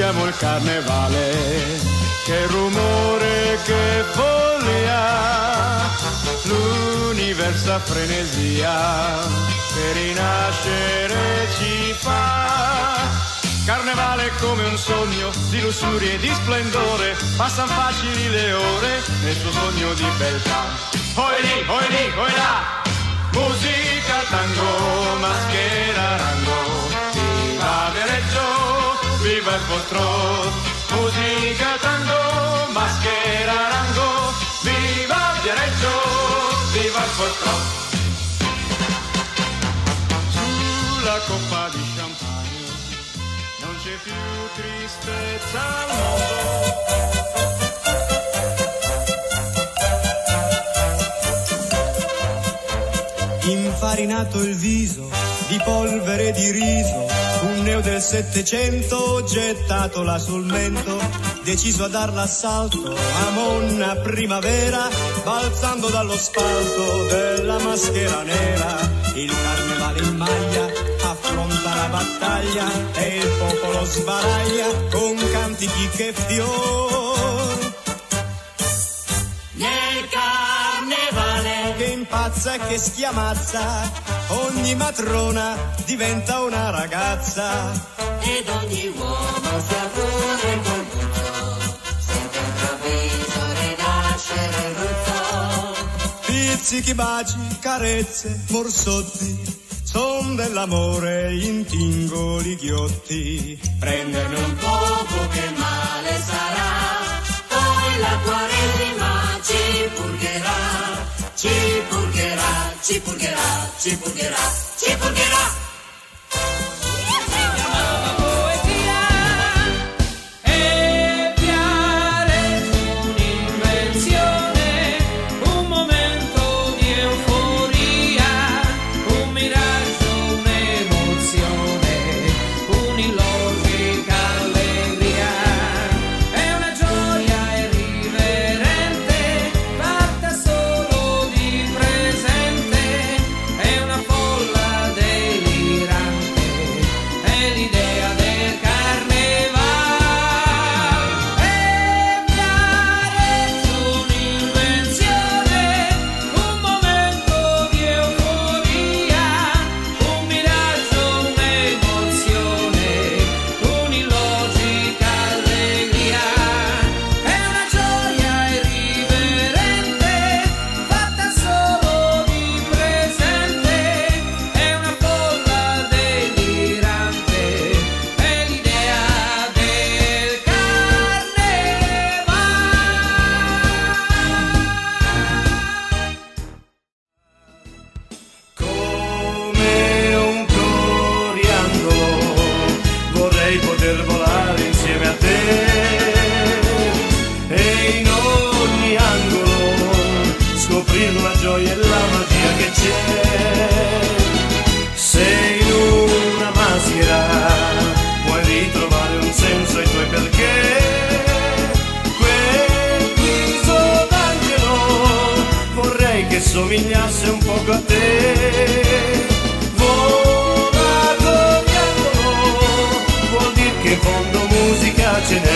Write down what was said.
siamo il carnevale, che rumore, che follia, l'universo a frenesia, che rinascere ci fa. Carnevale è come un sogno di lussuria e di splendore, passan facili le ore nel suo sogno di beltà. Hoi lì, hoi là, musica, tango, maschera, rango, viva Viareggio, viva il Foxtrot. Musica, tango, maschera, rango, viva Viareggio, viva il Foxtrot. Sulla coppa di champagne non c'è più tristezza al mondo. Infarinato il viso di polvere di riso, un neo del Settecento gettato là sul mento, deciso a dar l'assalto a Monna Primavera, balzando dallo spalto della maschera nera. Il carnevale in maglia affronta la battaglia e il popolo sbaraglia con cantichi che fior. Nel carnevale che impazza e che schiamazza, ogni matrona diventa una ragazza ed ogni uomo si affronta col puzzo, sente improvviso rinascere il ruzzo. Pizzichi, baci, carezze, morsotti, son dell'amore intingoli ghiotti. Prenderne un poco che male sarà, poi la Quaresima ci purgherà, ci purgherà, ci purgherà, ci purgherà, ci purgherà. Somigliasse un poco a te, vola coniandolo, vuol dire che in fondo musica ce n'è.